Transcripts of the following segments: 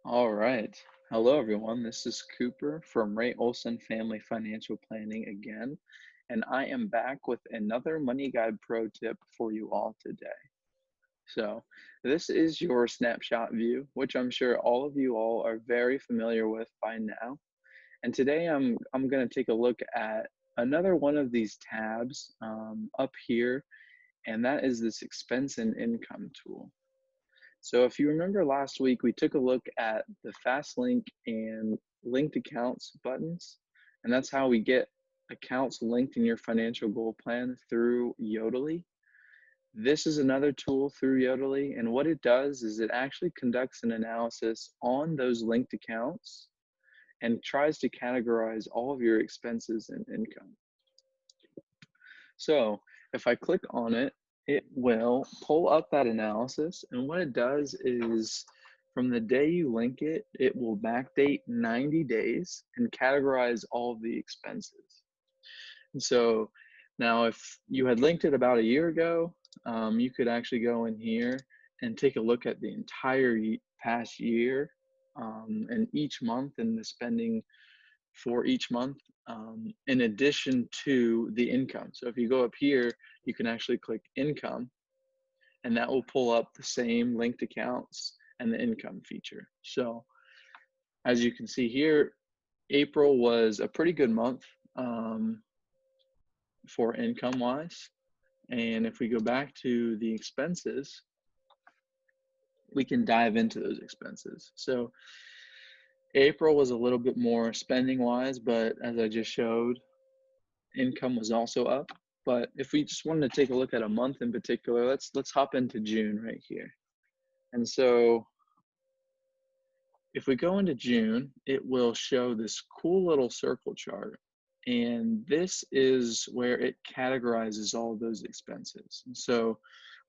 All right. Hello, everyone. This is Cooper from Ray Olson Family Financial Planning again, and I am back with another Money Guide Pro tip for you all today. So, this is your snapshot view, which I'm sure all of you all are very familiar with by now. And today I'm going to take a look at another one of these tabs up here, and that is this expense and income tool. So if you remember last week, we took a look at the fast link and linked accounts buttons, and that's how we get accounts linked in your financial goal plan through Yodlee. This is another tool through Yodlee, and what it does is it actually conducts an analysis on those linked accounts and tries to categorize all of your expenses and income. So if I click on it, it will pull up that analysis. And what it does is from the day you link it, it will backdate 90 days and categorize all of the expenses. And so now if you had linked it about a year ago, you could actually go in here and take a look at the entire past year and each month and the spending for each month, in addition to the income. So if you go up here, you can actually click income, and that will pull up the same linked accounts and the income feature. So as you can see here, April was a pretty good month for income wise. And if we go back to the expenses, we can dive into those expenses. So April was a little bit more spending wise, but as I just showed, income was also up. But if we just wanted to take a look at a month in particular, let's hop into June right here. And so if we go into June, it will show this cool little circle chart. And this is where it categorizes all of those expenses. And so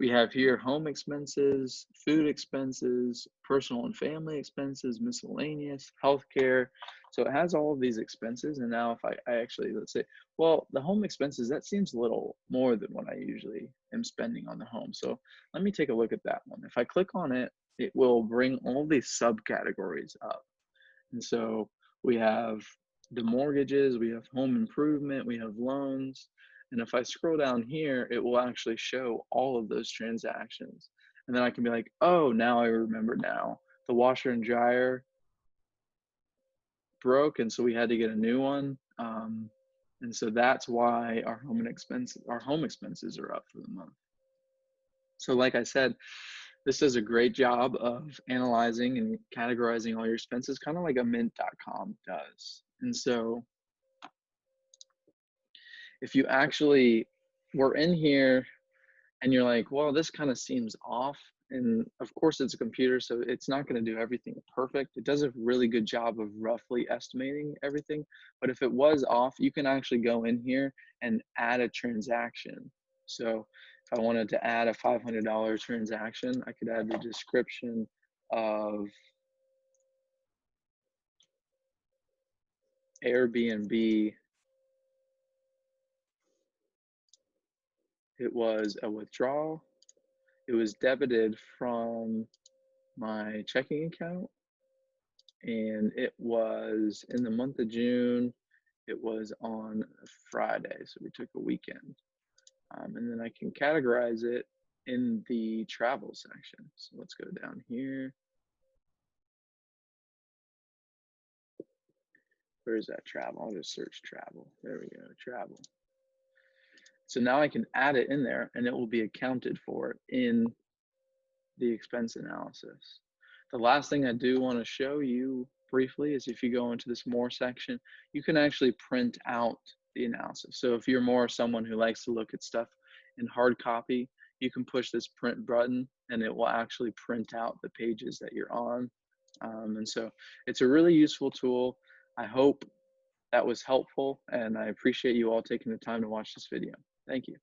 we have here home expenses, food expenses, personal and family expenses, miscellaneous, healthcare. So it has all of these expenses. And now if I actually, let's say, well, the home expenses, that seems a little more than what I usually am spending on the home. So let me take a look at that one. If I click on it, it will bring all these subcategories up. And so we have the mortgages, we have home improvement, we have loans. And if I scroll down here, it will actually show all of those transactions. And then I can be like, oh, now I remember now. The washer and dryer broke, and so we had to get a new one. And so that's why our home expenses are up for the month. So like I said, this does a great job of analyzing and categorizing all your expenses, kind of like a mint.com does. And so if you actually were in here and you're like, well, this kind of seems off. And of course it's a computer, so it's not going to do everything perfect. It does a really good job of roughly estimating everything. But if it was off, you can actually go in here and add a transaction. So if I wanted to add a $500 transaction, I could add the description of Airbnb. It was a withdrawal. It was debited from my checking account, and it was in the month of June. It was on a Friday, so we took a weekend. And then I can categorize it in the travel section. So let's go down here. Where is that travel? I'll just search travel. There we go, travel. So now I can add it in there and it will be accounted for in the expense analysis. The last thing I do want to show you briefly is if you go into this more section, you can actually print out the analysis. So if you're more someone who likes to look at stuff in hard copy, you can push this print button and it will actually print out the pages that you're on. And so it's a really useful tool. I hope that was helpful, and I appreciate you all taking the time to watch this video. Thank you.